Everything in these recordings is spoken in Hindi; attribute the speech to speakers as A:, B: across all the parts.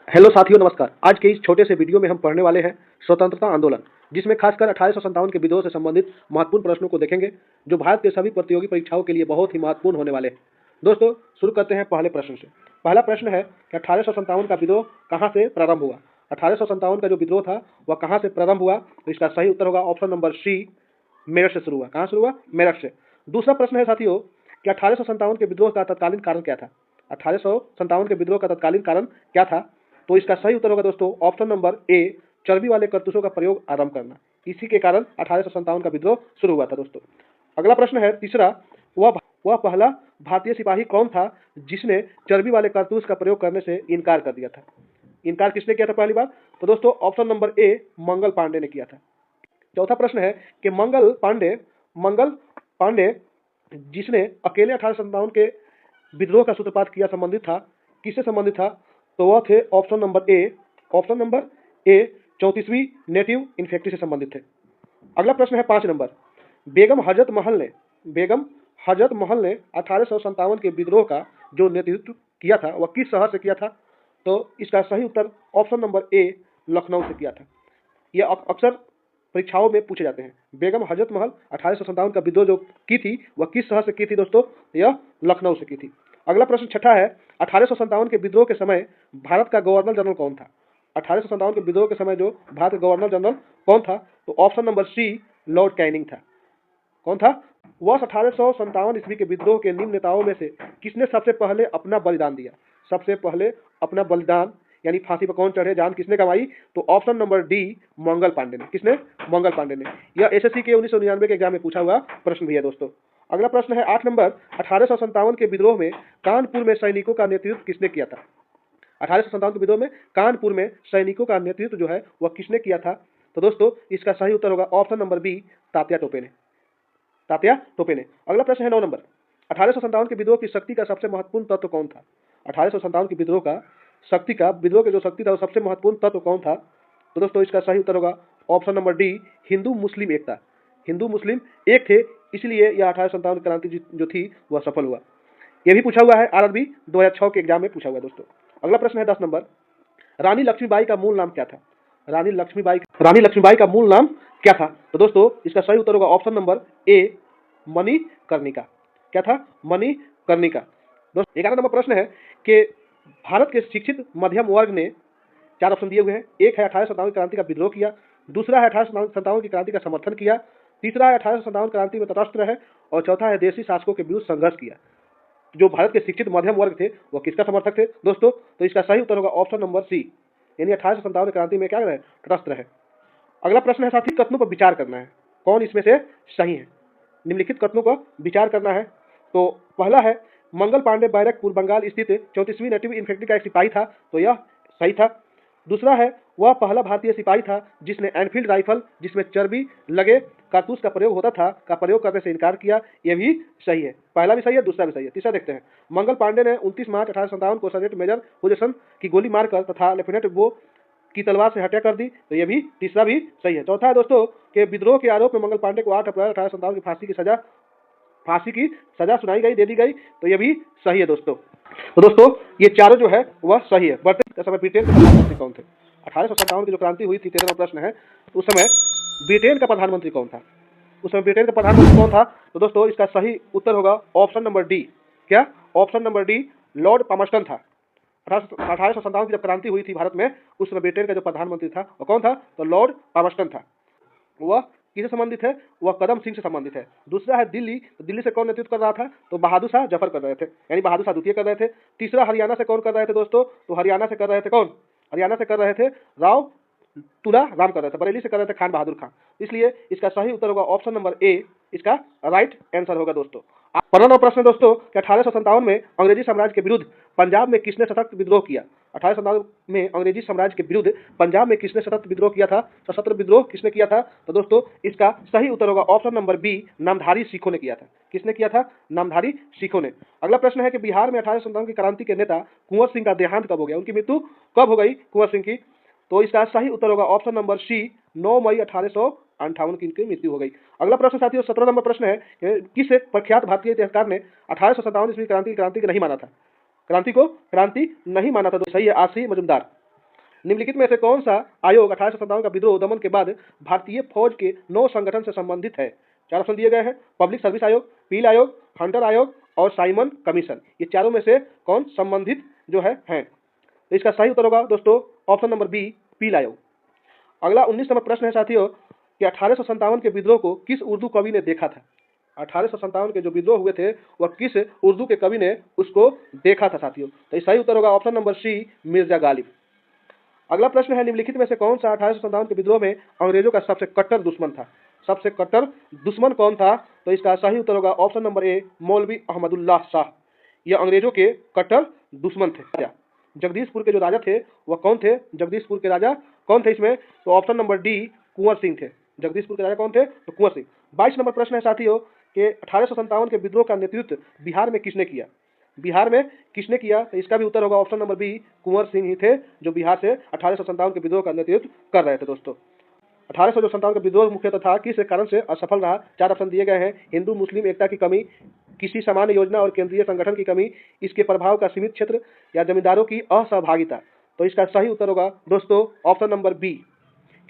A: हेलो साथियों, नमस्कार। आज के इस छोटे से वीडियो में हम पढ़ने वाले हैं स्वतंत्रता आंदोलन, जिसमें खासकर 1857 के विद्रोह से संबंधित महत्वपूर्ण प्रश्नों को देखेंगे, जो भारत के सभी प्रतियोगी परीक्षाओं के लिए बहुत ही महत्वपूर्ण होने वाले हैं। दोस्तों, शुरू करते हैं पहले प्रश्न से। पहला प्रश्न है कि 1857 का विद्रोह कहाँ से प्रारंभ हुआ। 1857 का जो विद्रोह था वह कहाँ से प्रारंभ हुआ, तो इसका सही उत्तर होगा ऑप्शन नंबर सी, मेरठ से शुरू हुआ। कहाँ शुरू हुआ? मेरठ से। दूसरा प्रश्न है साथियों कि 1857 के विद्रोह का तत्कालीन कारण क्या था। 1857 के विद्रोह का तत्कालीन कारण क्या था, तो इसका सही उत्तर होगा दोस्तों ऑप्शन नंबर ए, चर्बी वाले कारतूसों का प्रयोग आरंभ करना। इसी के कारण 1857 का विद्रोह शुरू हुआ था दोस्तों। अगला प्रश्न है तीसरा, वह पहला भारतीय सिपाही कौन था जिसने चर्बी वाले कारतूस का प्रयोग करने से इनकार कर दिया था। इनकार किसने किया था पहली बार, तो दोस्तों ऑप्शन नंबर ए, मंगल पांडे ने किया था। चौथा प्रश्न है कि मंगल पांडे जिसने अकेले 1857 के विद्रोह का सूत्रपात किया संबंधित था, किससे संबंधित था, तो वह थे ऑप्शन नंबर ए 34वीं नेटिव इन्फेक्ट्री से संबंधित थे। अगला प्रश्न है 5 नंबर, बेगम हजरत महल ने 1857 के विद्रोह का जो नेतृत्व किया था वह किस शहर से किया था, तो इसका सही उत्तर ऑप्शन नंबर ए, लखनऊ से किया था। यह अक्सर परीक्षाओं में पूछे जाते हैं। बेगम हजरत महल 1857 का विद्रोह जो की थी वह किस शहर से की थी दोस्तों, यह लखनऊ से की थी। अगला प्रश्न छठा है, 1857 के विद्रोह के समय भारत का गवर्नर जनरल कौन था। 1857 के विद्रोह के समय जो भारत का गवर्नर जनरल कौन था, तो option number C, Lord Canning था। कौन था? वर्ष 1857 ईस्वी के विद्रोह के निम्न नेताओं में से किसने सबसे पहले अपना बलिदान दिया। सबसे पहले अपना बलिदान यानी फांसी पर कौन चढ़े, जान किसने कमाई, तो option number D, Mangal Pandey ने। किसने? मंगल पांडे ने। यह एसएससी के 1999 के एग्जाम में पूछा हुआ प्रश्न भी है दोस्तों। अगला प्रश्न है 8 नंबर, 1857 के विद्रोह में कानपुर में सैनिकों का नेतृत्व किसने किया था। 1857 के विद्रोह में कानपुर में सैनिकों का नेतृत्व जो है वह किसने किया था, तो दोस्तों इसका सही उत्तर होगा option number B, Tatya Tope ने। अगला प्रश्न है 9 नंबर, 1857 के विद्रोह की शक्ति का सबसे महत्वपूर्ण तत्व कौन था। 1857 के विद्रोह के जो शक्ति था वो सबसे महत्वपूर्ण तत्व कौन था, तो दोस्तों इसका सही उत्तर होगा ऑप्शन नंबर डी, हिंदू मुस्लिम एकता। हिंदू मुस्लिम एक थे, इसलिए यह 1857 क्रांति जो थी वह सफल हुआ। यह भी पूछा हुआ है आरआरबी 2006 के एग्जाम में पूछा हुआ है दोस्तों। अगला प्रश्न है 10 नंबर, रानी लक्ष्मीबाई का मूल नाम क्या था। रानी लक्ष्मीबाई का मूल नाम क्या था, तो दोस्तों इसका सही उत्तर होगा ऑप्शन नंबर ए, मणिकर्णिका। क्या था? मणिकर्णिका। दोस्तों 11 नंबर प्रश्न है कि भारत के शिक्षित मध्यम वर्ग ने 4 ऑप्शन दिए हुए हैं। एक है 1857 क्रांति का विद्रोह किया, दूसरा है 1857 की क्रांति का समर्थन किया, तीसरा है 1857 क्रांति में तटस्थ रहे, और चौथा है देशी शासकों के विरुद्ध संघर्ष किया। जो भारत के शिक्षित मध्यम वर्ग थे वो किसका समर्थक थे दोस्तों, तो इसका सही उत्तर होगा ऑप्शन नंबर सी, यानी 1857 क्रांति में क्या रहे, तटस्थ रहे। अगला प्रश्न है साथी, कथनों पर विचार करना है, कौन इसमें से सही है। निम्नलिखित कथनों पर विचार करना है। तो पहला है, मंगल पांडे बैरकपुर बंगाल स्थित 34वीं नेटिव इन्फेंट्री का एक सिपाही था, तो यह सही था। दूसरा है, वह पहला भारतीय सिपाही था जिसने एनफील्ड राइफल जिसमें चर्बी लगे कारतूस का प्रयोग होता था का प्रयोग करने से इनकार किया, यह भी सही है। पहला भी सही है, दूसरा भी सही है। तीसरा देखते हैं, मंगल पांडे ने 29 मार्च 1857 को सर्जेंट मेजर हुजेसन की गोली मारकर तथा लेफ्टिनेंट वो की तलवार से हत्या कर दी, तो यह भी तीसरा भी सही है। चौथा है दोस्तों कि विद्रोह के आरोप में मंगल पांडे को 8 अप्रैल 1857 की फांसी की सजा सुनाई गई, दे दी गई, तो यह भी सही है दोस्तों। तो दोस्तों ये चारों जो है वह सही है। वर्तमान समय ब्रिटेन के प्रधानमंत्री कौन थे। 1857 की जो क्रांति हुई थी, 13वां प्रश्न है, उस समय ब्रिटेन का प्रधानमंत्री कौन था। उस समय ब्रिटेन का प्रधानमंत्री कौन था, तो दोस्तों इसका सही उत्तर होगा ऑप्शन नंबर डी। क्या? Option number D, Lord Palmerston था। 1857 की जब क्रांति हुई थी भारत में, उस समय ब्रिटेन का जो प्रधानमंत्री था वो कौन था, तो लॉर्ड पामस्टन था। वह किससे संबंधित है, वह कदम सिंह से संबंधित है। दूसरा है दिल्ली, तो दिल्ली से कौन नेतृत्व कर रहा था, तो बहादुर शाह जफर कर रहे थे, यानी बहादुर शाह द्वितीय कर रहे थे। तीसरा हरियाणा से कौन कर रहे थे दोस्तों, तो हरियाणा से कर रहे थे कौन, हरियाणा से कर रहे थे राव तुला राम कर रहे थे, बरेली से कर रहे थे खान बहादुर खान। इसलिए इसका सही उत्तर होगा ऑप्शन नंबर ए, इसका राइट आंसर होगा दोस्तों। 15वां प्रश्न दोस्तों कि 1857 में अंग्रेजी साम्राज्य के विरुद्ध पंजाब में किसने सशक्त विद्रोह किया। 1857 में अंग्रेजी साम्राज्य के विरुद्ध पंजाब में किसने सशक्त विद्रोह किया था, सशस्त्र विद्रोह किसने किया था, तो दोस्तों इसका सही उत्तर होगा ऑप्शन नंबर बी, नामधारी सिखों ने किया था। किसने किया था? नामधारी सिखों ने। अगला प्रश्न है कि बिहार में 1857 की क्रांति के नेता कुंवर सिंह का देहांत कब हो गया, उनकी मृत्यु कब हो गई कुंवर सिंह की, तो इसका सही उत्तर होगा ऑप्शन नंबर सी, 9 मई 1858 की इनकी मृत्यु हो गई। अगला प्रश्न साथियों 17 नंबर प्रश्न है, किस प्रख्यात भारतीय इतिहासकार ने 1857 ईस्वी क्रांति को नहीं माना था। क्रांति नहीं माना था, तो सही है आरसी मजुमदार। निम्नलिखित में से कौन सा आयोग 1857 का विद्रोह दमन के बाद भारतीय फौज के 9 संगठन से संबंधित है? 4 ऑप्शन दिए गए हैं। पब्लिक सर्विस आयोग, पील आयोग, हंटर आयोग और साइमन कमीशन। ये चारों में से कौन संबंधित जो है हैं? तो इसका सही उत्तर होगा दोस्तों ऑप्शन नंबर बी, पील आयोग। अगला 19 नंबर प्रश्न है साथियों कि 1857 के विद्रोह को किस उर्दू कवि ने देखा था? 1857 के जो विद्रोह हुए थे वह किस उर्दू के कवि ने उसको देखा था साथियों? तो सही उत्तर होगा option number C, Mirza Ghalib. अगला प्रश्न है निम्नलिखित में से कौन सा 1857 के विद्रोह में अंग्रेजों का सबसे कट्टर दुश्मन था? सबसे कट्टर दुश्मन कौन था? तो इसका सही उत्तर होगा ऑप्शन नंबर ए, मौलवी अहमदुल्लाह शाह। यह अंग्रेजों के कट्टर दुश्मन थे। जगदीशपुर के जो राजा थे वह कौन थे? जगदीशपुर के राजा कौन थे इसमें? तो option number D, Kunwar Singh थे। जगदीशपुर के राजा कौन थे? तो कुंवर सिंह। 22 नंबर प्रश्न है साथियों कि 1857 के विद्रोह का नेतृत्व बिहार में किसने किया? बिहार में किसने किया? तो इसका भी उत्तर होगा option number B, Kunwar Singh ही थे जो बिहार से 1857 के विद्रोह का नेतृत्व कर रहे थे दोस्तों। 1857 का विद्रोह मुख्यतः था किस कारण से असफल रहा? 4 ऑप्शन दिए गए हैं। हिंदू मुस्लिम एकता की कमी, किसी सामान्य योजना और केंद्रीय संगठन की कमी, इसके प्रभाव का सीमित क्षेत्र या जमींदारों की असहभागिता। तो इसका सही उत्तर होगा दोस्तों ऑप्शन नंबर बी,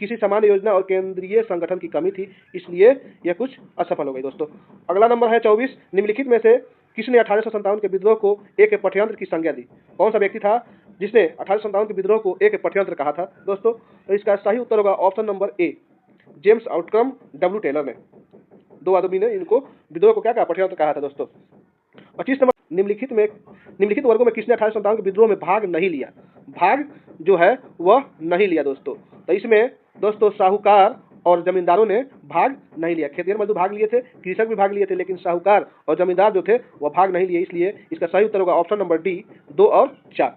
A: किसी सामान्य योजना और केंद्रीय संगठन की कमी थी, इसलिए यह कुछ असफल हो गई दोस्तों। अगला नंबर है 24, निम्नलिखित में से किसने 1857 के विद्रोह को एक पठयंत्र की संज्ञा दी? कौन सा व्यक्ति था जिसने 1857 के विद्रोह को एक पठयंत्र कहा था दोस्तों? तो इसका सही उत्तर होगा option number A, James outcome W Taylor ने। 2 आदमी ने इनको विद्रोह को क्या कहा? पठयंत्र कहा था दोस्तों। 25 नंबर, निम्नलिखित वर्गों में किसने 1857 के विद्रोह में भाग नहीं लिया? भाग जो है वह नहीं लिया दोस्तों। तो इसमें दोस्तों साहूकार और जमींदारों ने भाग नहीं लिया। खेतिहर मजदूर भाग लिए थे, कृषक भी भाग लिए थे, लेकिन साहूकार और जमींदार जो थे वह भाग नहीं लिए, इसलिए इसका सही उत्तर होगा ऑप्शन नंबर डी, 2 और 4।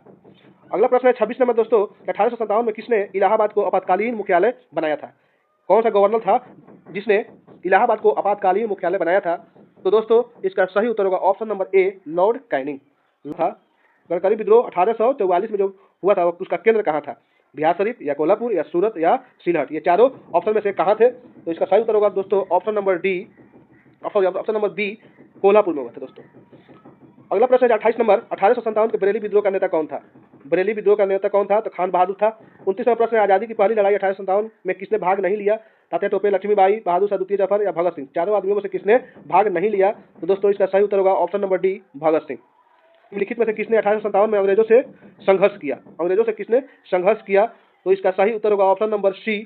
A: अगला प्रश्न है 26 नंबर दोस्तों, 1857 में किसने इलाहाबाद को आपातकालीन मुख्यालय बनाया था? कौन सा गवर्नर था जिसने इलाहाबाद को आपातकालीन मुख्यालय बनाया था? तो दोस्तों इसका सही उत्तर होगा ऑप्शन नंबर ए, लॉर्ड कैनिंग था। गडकरी विद्रोह 1844 में जो हुआ था उसका केंद्र कहाँ था? बिहार शरीफ या कोल्हापुर या सूरत या सिलहट, ये चारों ऑप्शन में से कहाँ थे? तो इसका सही उत्तर होगा दोस्तों option number D, option number B, Kolhapur में हुआ था दोस्तों। अगला प्रश्न है 28 नंबर, 1857 के बरेली विद्रोह का नेता कौन था? बरेली विद्रोह का नेता कौन था? तो खान बहादुर था। 29 नंबर प्रश्न है आजादी की पहली लड़ाई 1857 में किसने भाग नहीं लिया? तात्या टोपे, लक्ष्मीबाई, बहादुर शाह द्वितीय जफर या भगत सिंह, चारों आदमियों में से किसने भाग नहीं लिया? तो दोस्तों इसका सही उत्तर होगा option number D, Bhagat Singh. लिखित में से किसने 1857 में अंग्रेजों से संघर्ष किया? अंग्रेजों से किसने संघर्ष किया? तो इसका सही उत्तर होगा ऑप्शन नंबर सी,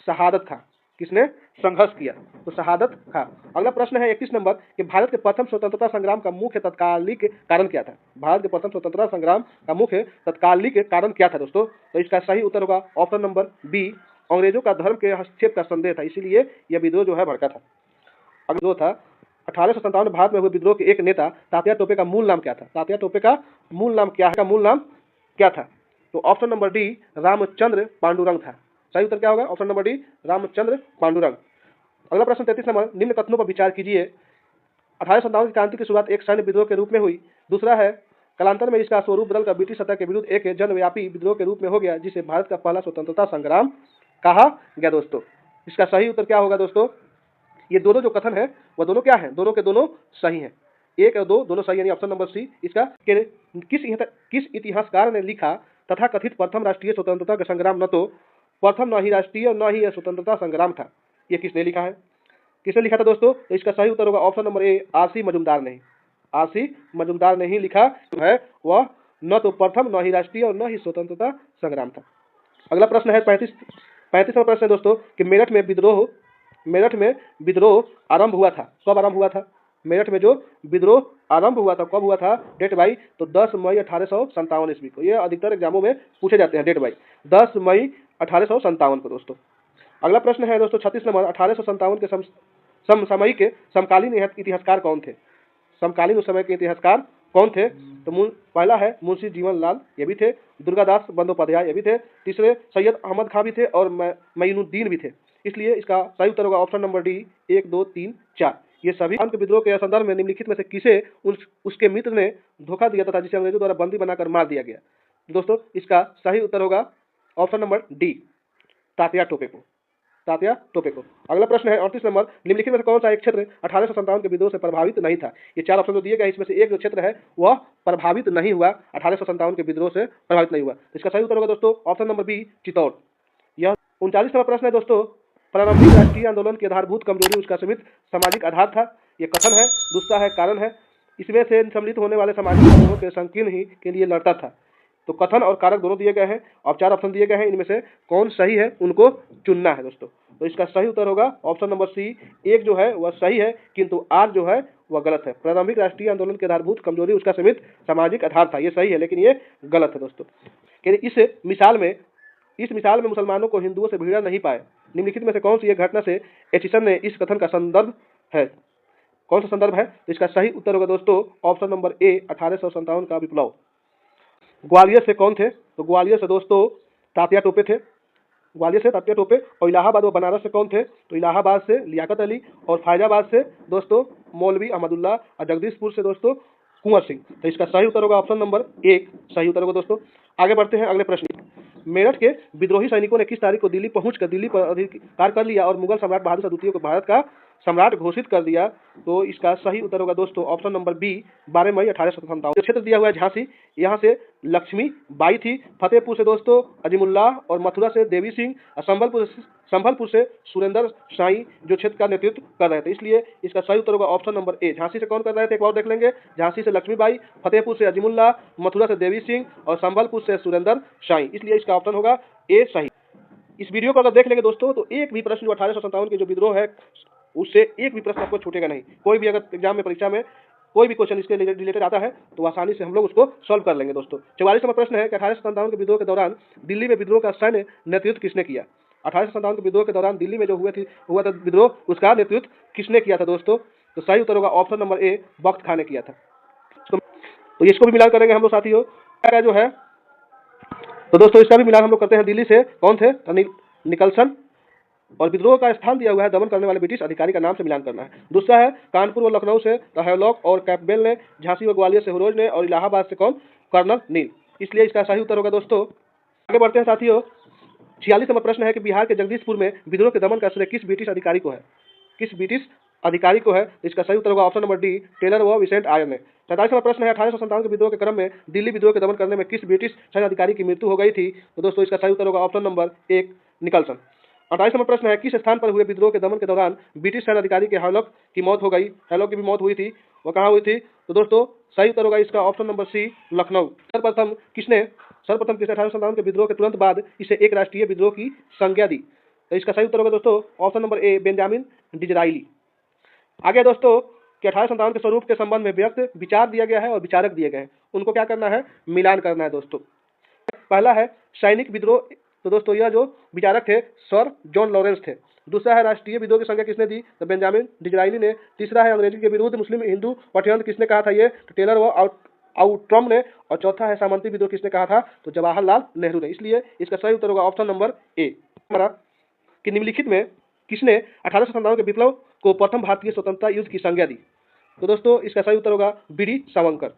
A: शहादत खां। किसने संघर्ष किया? तो शहादत खां। अगला प्रश्न है 31 नंबर कि भारत के प्रथम स्वतंत्रता संग्राम का मुख्य तत्कालिक कारण क्या था? भारत के प्रथम स्वतंत्रता संग्राम का मुख्य तत्कालिक कारण क्या था दोस्तों? तो इसका सही उत्तर होगा ऑप्शन नंबर बी, अंग्रेजों का धर्म के हस्तक्षेप का संदेह था, इसीलिए यह विद्रोह जो है भड़का था। अगला जो था 1857 में भारत में हुए विद्रोह के एक नेता तात्या टोपे का मूल नाम क्या था? तात्या टोपे का मूल नाम क्या है? का मूल नाम क्या था? तो option number D, Ramchandra Pandurang था। सही उत्तर क्या होगा? Option number D, Ramchandra Pandurang. अगला प्रश्न 33 नंबर, निम्न कथनों पर विचार कीजिए। 1857 की क्रांति की शुरुआत एक सैन्य विद्रोह के रूप में हुई। दूसरा है कालांतर में इसका स्वरूप बदलकर ब्रिटिश सत्ता के विरुद्ध एक जनव्यापी विद्रोह के रूप में हो गया, जिसे भारत का पहला स्वतंत्रता संग्राम कहा गया दोस्तों। इसका सही उत्तर क्या होगा दोस्तों? ये दोनों जो कथन है वह दोनों क्या है? दोनों के दोनों सही हैं। 1 और 2 दोनों सही, यानी ऑप्शन नंबर सी। इसका किस इतिहासकार ने लिखा तथा कथित प्रथम राष्ट्रीय स्वतंत्रता का संग्राम न तो प्रथम न ही राष्ट्रीय और न ही यह स्वतंत्रता संग्राम था? ये किसने लिखा है? किसने लिखा था दोस्तों? तो इसका सही उत्तर होगा ऑप्शन नंबर ए, आरसी मजूमदार ने। आरसी मजूमदार ने ही लिखा है वह न तो प्रथम न ही राष्ट्रीय और न ही स्वतंत्रता संग्राम था। अगला प्रश्न है 35वां प्रश्न है दोस्तों कि मेरठ में विद्रोह आरंभ हुआ था, कब आरंभ हुआ था? मेरठ में जो विद्रोह आरंभ हुआ था कब हुआ था? डेट बाई तो 10 मई 1857 ईस्वी को। ये अधिकतर एग्जामों में पूछे जाते हैं, डेट बाई 10 मई 1857 को दोस्तों। अगला प्रश्न है दोस्तों 36 नंबर, 1857 के समसामयिक समकालीन इतिहासकार कौन थे? समकालीन उस समय के इतिहासकार कौन थे? तो पहला है मुंशी जीवन लाल, ये भी थे। दुर्गादास बंदोपाध्याय, ये भी थे। तीसरे सैयद अहमद खां भी थे और मईनुद्दीन भी थे, इसलिए इसका सही उत्तर होगा ऑप्शन नंबर डी, 1, 2, 3, 4। ये सभी विद्रोह के संदर्भ में निम्नलिखित में से किसे उसके मित्र ने धोखा दिया था जिसे अंग्रेजों द्वारा बंदी बनाकर मार दिया गया? दोस्तों इसका सही उत्तर होगा option number D, Tatya Tope को। तात्या टोपे को। अगला प्रश्न है 38 नंबर, निम्नलिखित में से कौन सा एक क्षेत्र 1857 के विद्रोह से प्रभावित नहीं था। ये 4 ऑप्शन जो दिए गए इसमें से एक जो क्षेत्र है वह प्रभावित नहीं हुआ, 1857 के विद्रोह से प्रभावित नहीं हुआ। तो इसका सही उत्तर होगा दोस्तों ऑप्शन नंबर बी, चित्तौड़। यह 39 नंबर प्रश्न है दोस्तों, प्रारंभिक राष्ट्रीय आंदोलन की आधारभूत कमजोरी उसका सीमित सामाजिक आधार था। ये कथन है। दूसरा है कारण है, इसमें से सम्मिलित होने वाले सामाजिक समूहों के संकीर्ण ही के लिए लड़ता था। तो कथन और कारक दोनों दिए गए हैं और 4 ऑप्शन दिए गए हैं, इनमें से कौन सही है उनको चुनना है दोस्तों। तो इसका सही उत्तर होगा ऑप्शन नंबर सी, एक जो है वह सही है किंतु आर जो है वह गलत है। प्रारंभिक राष्ट्रीय आंदोलन के आधारभूत कमजोरी उसका सीमित सामाजिक आधार था, ये सही है लेकिन ये गलत है दोस्तों। इस मिसाल में मुसलमानों को हिंदुओं से भिड़ा नहीं पाए। निम्नलिखित में से कौन सी एक घटना से एचिसन ने इस कथन का संदर्भ है, कौन सा संदर्भ है। तो इसका सही उत्तर होगा दोस्तों ऑप्शन नंबर ए, 1857 का विप्लव। ग्वालियर से कौन थे, तो ग्वालियर से दोस्तों तात्या टोपे थे। ग्वालियर से तात्या टोपे। और इलाहाबाद व बनारस से कौन थे, तो इलाहाबाद से लियाकत अली और फैजाबाद से दोस्तों मौलवी अहमदुल्ला और जगदीशपुर से दोस्तों कुंवर सिंह। तो इसका सही उत्तर होगा ऑप्शन नंबर एक, सही उत्तर होगा दोस्तों। आगे बढ़ते हैं अगले प्रश्न। मेरठ के विद्रोही सैनिकों ने किस तारीख को दिल्ली पहुंचकर दिल्ली पर अधिकार कर लिया और मुगल सम्राट बहादुर शाह द्वितीय को भारत का सम्राट घोषित कर दिया। तो इसका सही उत्तर होगा दोस्तों ऑप्शन नंबर बी, 12 मई 1857। क्षेत्र दिया हुआ है झांसी, यहाँ से लक्ष्मी बाई थी। फतेहपुर से दोस्तों अजीमुल्लाह और मथुरा से देवी सिंह और संभलपुर से सुरेंद्र साई जो क्षेत्र का नेतृत्व कर रहे थे, इसलिए इसका सही उत्तर होगा ऑप्शन नंबर ए। झांसी से कौन कर रहे थे एक बार देख लेंगे, झांसी से लक्ष्मीबाई, फतेहपुर से अजीमुल्लाह, मथुरा से देवी सिंह और संभलपुर से सुरेंद्र साई, इसलिए इसका ऑप्शन होगा ए सही। इस वीडियो को अगर देख लेंगे दोस्तों तो एक भी प्रश्न जो 1857 के जो विद्रोह है उससे एक भी प्रश्न आपको छूटेगा नहीं। कोई भी अगर एग्जाम में परीक्षा में कोई भी क्वेश्चन इसके रिलेटेड आता है तो आसानी से हम लोग उसको सॉल्व कर लेंगे दोस्तों। 44 नंबर प्रश्न है कि 1857 के विद्रोह के दौरान दिल्ली में विद्रोह का सैन्य नेतृत्व किसने किया। 1857 के विद्रोह के दौरान दिल्ली में जो हुआ था विद्रोह, उसका नेतृत्व किसने किया था दोस्तों। तो सही उत्तर होगा ऑप्शन नंबर ए, बख्त खां ने किया था। तो इसको भी मिलान करेंगे हम लोग साथियों, क्या जो है तो दोस्तों इसका भी मिलान हम लोग करते हैं। दिल्ली से कौन थे, निकलसन। और विद्रोह का स्थान दिया हुआ है, दमन करने वाले ब्रिटिश अधिकारी का नाम से मिलान करना है। दूसरा है कानपुर और लखनऊ से हैवलॉक और कैपबेल ने, झांसी और ग्वालियर से हुरोज ने और इलाहाबाद से कौन, कर्नल नील, इसलिए इसका सही उत्तर होगा दोस्तों। आगे बढ़ते हैं साथियों। 46 नंबर प्रश्न है कि बिहार के जगदीशपुर में विद्रोह के दमन का श्रेय किस ब्रिटिश अधिकारी को है, किस ब्रिटिश अधिकारी को है। इसका सही उत्तर होगा ऑप्शन नंबर डी, टेलर व विसेंट आयर ने। 47 नंबर प्रश्न है 1857 के विद्रोह के क्रम में दिल्ली विद्रोह के दमन करने में किस ब्रिटिश सैन्य अधिकारी की मृत्यु हो गई थी। तो दोस्तों इसका सही उत्तर होगा ऑप्शन नंबर एक, निकलसन। 28 नंबर प्रश्न है किस स्थान पर हुए विद्रोह के दमन के दौरान ब्रिटिश सैन्य अधिकारी के हैवलॉक की मौत हो गई। हैवलॉक की भी मौत हुई थी, वो कहाँ हुई थी। तो दोस्तों सही उत्तर होगा इसका ऑप्शन नंबर सी, लखनऊ। सर्वप्रथम किसने 1857 के विद्रोह के तुरंत बाद इसे एक राष्ट्रीय विद्रोह की संज्ञा दी। तो इसका सही उत्तर होगा दोस्तों ऑप्शन नंबर ए, बेंजामिन डिजराइली। आगे दोस्तों कि 1857 के स्वरूप के संबंध में व्यक्त विचार दिया गया है और विचारक दिए गए हैं, उनको क्या करना है, मिलान करना है दोस्तों। पहला है सैनिक विद्रोह, तो दोस्तों यह जो विचारक थे सर जॉन लॉरेंस थे। दूसरा है राष्ट्रीय विद्रोह की संज्ञा किसने दी, तो बेंजामिन डिजराइली ने। तीसरा है अंग्रेजी के विरुद्ध मुस्लिम हिंदू पठयंत्र किसने कहा था, ये तो टेलर व आउट्रम ने। और चौथा है सामंती विद्रोह किसने कहा था, तो जवाहरलाल नेहरू ने, इसलिए इसका सही उत्तर होगा ऑप्शन नंबर ए। कि निम्नलिखित में किसने 1857 के विप्लव को प्रथम भारतीय स्वतंत्रता युद्ध की संज्ञा दी। तो दोस्तों इसका सही उत्तर होगा बी.डी. सावरकर।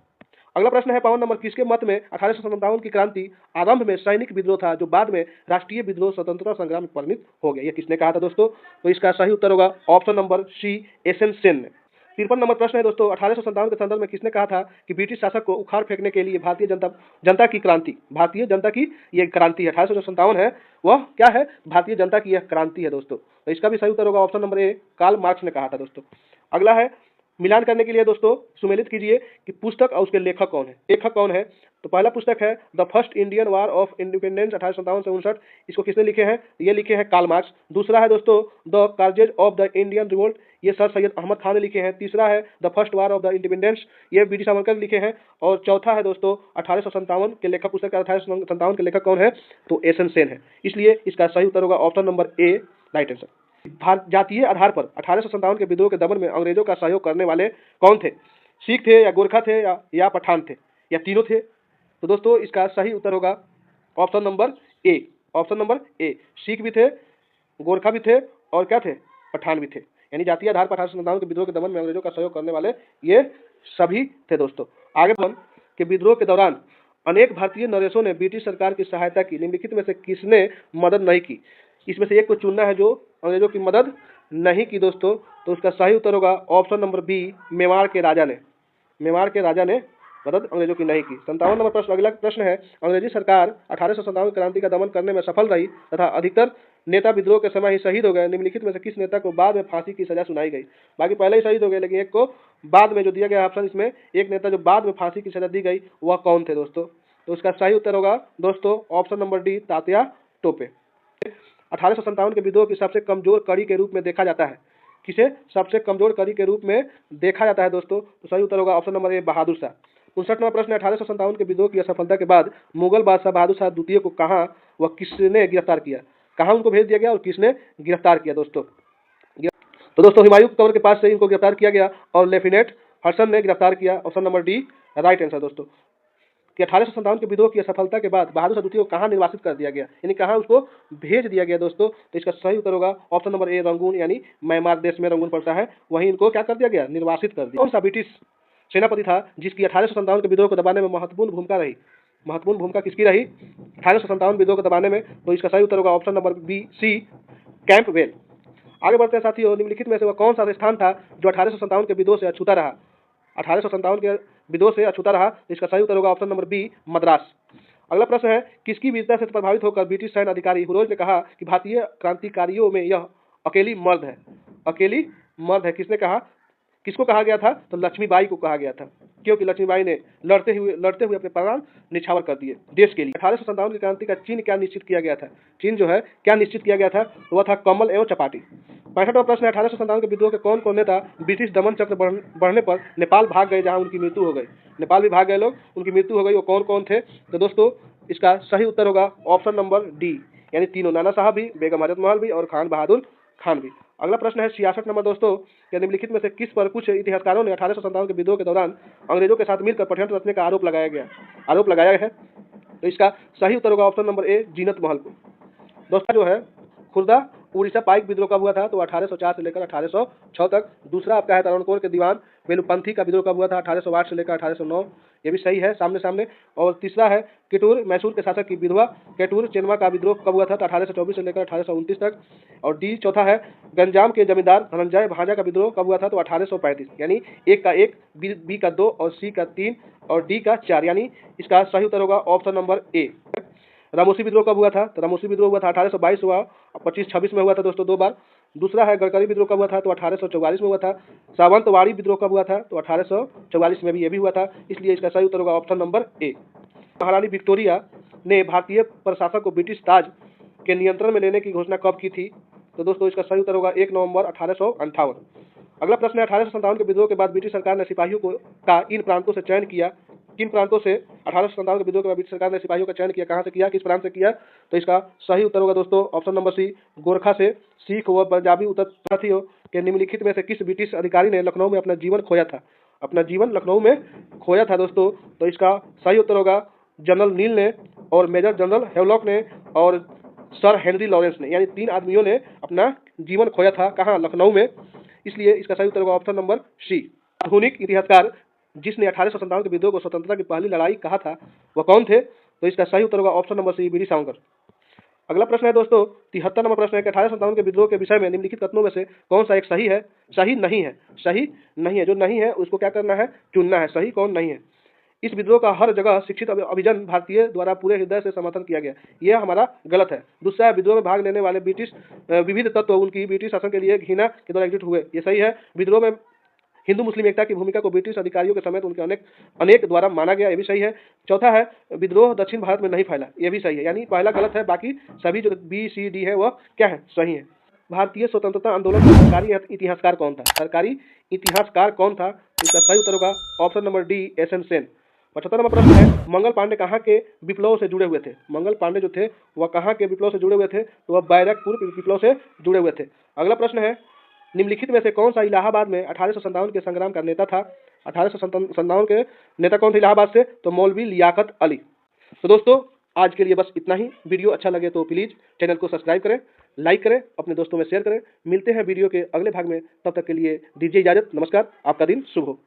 A: अगला प्रश्न है 52 नंबर, किसके मत में 1857 की क्रांति आरंभ में सैनिक विद्रोह था जो बाद में राष्ट्रीय विद्रोह स्वतंत्रता संग्राम में परिणत हो गया, यह किसने कहा था दोस्तों। तो इसका सही उत्तर होगा option number C, SN. Sen ने। 53 नंबर प्रश्न है दोस्तों 1857 के संदर्भ में किसने कहा था कि ब्रिटिश शासक को उखाड़ फेंकने के लिए भारतीय जनता की क्रांति, भारतीय जनता की यह क्रांति है। 1857 है वह क्या है, भारतीय जनता की यह क्रांति है दोस्तों। तो इसका भी सही उत्तर होगा option number A, Karl Marx ने कहा था दोस्तों। अगला है मिलान करने के लिए दोस्तों सुमेलित कीजिए कि पुस्तक और उसके लेखक कौन है, लेखक कौन है। तो पहला पुस्तक है the first Indian war of independence 1857 से 59, इसको किसने लिखे हैं, ये लिखे हैं कार्ल मार्क्स। दूसरा है दोस्तों the causes of the Indian revolt, ये सर सैयद अहमद खान ने लिखे हैं। तीसरा है the first war of the independence, ये बी.डी. सावरकर लिखे हैं। और चौथा है दोस्तों 1857 के लेखक, पुस्तक 1857 के लेखक कौन है, तो एस.एन. सेन है, इसलिए इसका सही उत्तर होगा ऑप्शन नंबर ए, राइट आंसर। जातीय आधार पर 1857 के विद्रोह के दमन में अंग्रेजों का सहयोग करने वाले कौन थे, सिख थे या गोरखा थे या पठान थे या तीनों थे। तो दोस्तों इसका सही उत्तर होगा ऑप्शन नंबर ए, ऑप्शन नंबर ए, सिख भी थे, गोरखा भी थे और क्या थे, पठान भी थे। यानी जातीय आधार पर 1857 के विद्रोह के दमन में अंग्रेजों का सहयोग करने वाले ये सभी थे दोस्तों। आगे बढ़ के विद्रोह के दौरान अनेक भारतीय नरेशों ने ब्रिटिश सरकार की सहायता की, निम्नलिखित में से किसने मदद नहीं की। इसमें से एक को चुनना है जो अंग्रेजों की मदद नहीं की दोस्तों। तो उसका सही उत्तर होगा ऑप्शन नंबर बी, मेवाड़ के राजा ने। मेवाड़ के राजा ने मदद अंग्रेजों की नहीं की। 57 नंबर प्रश्न, अगला प्रश्न है, अंग्रेजी सरकार 1857 क्रांति का दमन करने में सफल रही तथा अधिकतर नेता विद्रोह के समय ही शहीद हो गए। निम्नलिखित में से किस नेता को बाद में फांसी की सजा सुनाई गई? बाकी पहले ही शहीद हो गए, लेकिन एक को बाद में जो दिया गया ऑप्शन, इसमें एक नेता जो बाद में फांसी की सजा दी गई वह कौन थे दोस्तों? तो उसका सही उत्तर होगा दोस्तों option number D, Tatya Tope. 1857 के विद्रोह की सबसे कमजोर कड़ी के रूप में देखा जाता है। किसे सबसे कमजोर कड़ी के रूप में देखा जाता है दोस्तों? तो सही उत्तर होगा ऑप्शन नंबर ए, बहादुर शाह। 59 नंबर प्रश्न, 1857 के विद्रोह की असफलता के बाद मुगल बादशाह बहादुर शाह द्वितीय को कहां व किसने गिरफ्तार किया? कहां उनको भेज दिया गया और किसने गिरफ्तार किया दोस्तों? तो दोस्तों हुमायूं कबर के पास से इनको गिरफ्तार किया गया और लेफ्टिनेंट हडसन ने गिरफ्तार किया। Option number D right answer दोस्तों। कि 1857 के विद्रोह की असफलता के बाद बहादुर शाह द्वितीय को कहां निर्वासित कर दिया गया, यानी कहां उसको भेज दिया गया दोस्तों? तो इसका सही उत्तर होगा ऑप्शन नंबर ए, रंगून, यानी म्यांमार देश में रंगून पड़ता है, वहीं इनको क्या कर दिया गया? निर्वासित कर दिया। कौन सा ब्रिटिश सेनापति था जिसकी 1857 के विद्रोह को दबाने में महत्वपूर्ण भूमिका रही? महत्वपूर्ण भूमिका किसकी रही 1857 विद्रोह को दबाने में? तो इसका सही उत्तर होगा ऑप्शन नंबर बी, सी, कैंपबेल। आगे बढ़ते हैं साथियों, निम्नलिखित में से वह कौन सा स्थान था जो 1857 के विद्रोह से अछूता रहा? 1857 के विद्रोह से अछूता रहा, तो इसका सही उत्तर होगा ऑप्शन नंबर बी, मद्रास। अगला प्रश्न है, किसकी वीरता से प्रभावित होकर ब्रिटिश सैन्य अधिकारी हुरोज ने कहा कि भारतीय क्रांतिकारियों में यह अकेली मर्द है? अकेली मर्द है, किसने कहा? किसको कहा गया था? तो लक्ष्मीबाई को कहा गया था, क्योंकि लक्ष्मीबाई ने लड़ते हुए अपने प्राण निछावर कर दिए देश के लिए। 1857 की क्रांति का चिन्ह क्या निश्चित किया गया था? चिन्ह जो है क्या निश्चित किया गया था? तो वह था कमल एवं चपाटी। 65वां प्रश्न है, 1857 के विद्रोह के कौन कौन नेता ब्रिटिश दमन चक्र बढ़ने पर नेपाल भाग गए, जहां उनकी मृत्यु हो गई? नेपाल भी भाग गए लोग, उनकी मृत्यु हो गई, वो कौन कौन थे? तो दोस्तों इसका सही उत्तर होगा ऑप्शन नंबर डी, यानी तीनों, नाना साहब भी, बेगम हजरत महल भी और खान बहादुर खान भी। अगला प्रश्न है 66 नंबर दोस्तों, निम्नलिखित में से किस पर कुछ इतिहासकारों ने 1857 के विद्रोह के दौरान अंग्रेजों के साथ मिलकर षड्यंत्र रचने का आरोप लगाया है? तो इसका सही उत्तर होगा ऑप्शन नंबर ए, जीनत महल को। दोस्तों जो है खुर्दा उड़ीसा पाइक विद्रोह कब हुआ था? तो 1804 से लेकर 1806 तक। दूसरा आपका है तरणकोर के दीवान वेलुपंथी का विद्रोह कब हुआ था? 1808 से लेकर 1809, ये भी सही है, सामने सामने। और तीसरा है किटूर, मैसूर के शासक की विधवा केटूर चेन्मा का विद्रोह कब हुआ था? तो 1824 से लेकर 1829 तक। और डी चौथा है गंजाम के जमींदार धनंजय भांजा का विद्रोह कब हुआ था? तो 1835, यानी एक का 1, बी का 2 और सी का 3 और डी का 4, यानी इसका सही उत्तर होगा ऑप्शन नंबर ए। रामोसी विद्रोह कब हुआ था? तो रामोसी विद्रोह हुआ था 1822 हुआ, 25-26 में हुआ था दोस्तों 2 बार। दूसरा है गड़करी विद्रोह कब हुआ था? तो 1844 में हुआ था। सावंतवाड़ी विद्रोह कब हुआ था? तो 1844 में भी ये भी हुआ था, इसलिए इसका सही उत्तर होगा ऑप्शन नंबर ए। महारानी विक्टोरिया ने भारतीय प्रशासक को ब्रिटिश ताज के नियंत्रण में लेने की घोषणा कब की थी? तो दोस्तों इसका सही उत्तर होगा 1 नवंबर 1858। अगला प्रश्न है, 1857 के विद्रोह के बाद ब्रिटिश सरकार ने सिपाहियों का इन प्रांतों से चयन किया, किन प्रांतों से? 1857 के विद्रोह के बाद ब्रिटिश सरकार ने सिपाहियों का चयन किया, कहां से किया, किस प्रांत से किया? तो इसका सही उत्तर होगा दोस्तों ऑप्शन नंबर सी, गोरखा से। सिख व पंजाबी उत्तरार्थियों के निम्नलिखित में से किस ब्रिटिश अधिकारी ने लखनऊ में अपना जीवन खोया था? अपना जीवन लखनऊ में खोया था दोस्तों, तो इसका सही उत्तर होगा जनरल नील ने और मेजर जनरल हेवलॉक ने और सर हेनरी लॉरेंस ने, यानी 3 आदमियों ने अपना जीवन खोया था, कहाँ? लखनऊ में, इसलिए इसका सही उत्तर होगा ऑप्शन नंबर सी। आधुनिक इतिहासकार जिसने 1857 के विद्रोह को स्वतंत्रता की पहली लड़ाई कहा था वह कौन थे? तो इसका सही उत्तर होगा option number C, BD Savarkar. अगला प्रश्न है दोस्तों 73 नंबर प्रश्न है कि 1857 के विद्रोह के विषय में निम्नलिखित कथनों में से कौन सा एक सही है? सही नहीं है, सही नहीं है, जो नहीं है उसको क्या करना है? चुनना है, सही कौन नहीं है। इस विद्रोह का हर जगह शिक्षित अभिजन भारतीय द्वारा पूरे हृदय से समर्थन किया गया, यह हमारा गलत है। दूसरा है विद्रोह में भाग लेने वाले ब्रिटिश विविध तत्व उनकी ब्रिटिश शासन के लिए घृणा के द्वारा एकजुट हुए, ये सही है। विद्रोह में हिंदू मुस्लिम एकता की भूमिका को ब्रिटिश अधिकारियों के समेत उनके अनेक द्वारा माना गया, ये भी सही है। चौथा है विद्रोह दक्षिण भारत में नहीं फैला, ये भी सही है, यानी पहला गलत है, बाकी सभी जो बी सी डी है वह क्या है? सही है। भारतीय स्वतंत्रता आंदोलन का सरकारी इतिहासकार कौन था? सरकारी इतिहासकार कौन था? इसका सही उत्तर होगा option number D, SN. Sen. 75 number प्रश्न है, मंगल पांडे कहाँ के विप्लव से जुड़े हुए थे? मंगल पांडे जो थे वह कहाँ के विप्लव से जुड़े हुए थे? तो वह बैरकपुर विप्लव से जुड़े हुए थे। अगला प्रश्न है, निम्नलिखित में से कौन सा इलाहाबाद में 1857 के संग्राम का नेता था? 1857 के नेता कौन थे इलाहाबाद से? तो मौलवी लियाकत अली। तो दोस्तों आज के लिए बस इतना ही। वीडियो अच्छा लगे तो प्लीज चैनल को सब्सक्राइब करें, लाइक करें, अपने दोस्तों में शेयर करें। मिलते हैं वीडियो के अगले भाग में, तब तक के लिए दीजिए इजाजत। नमस्कार, आपका दिन शुभ हो।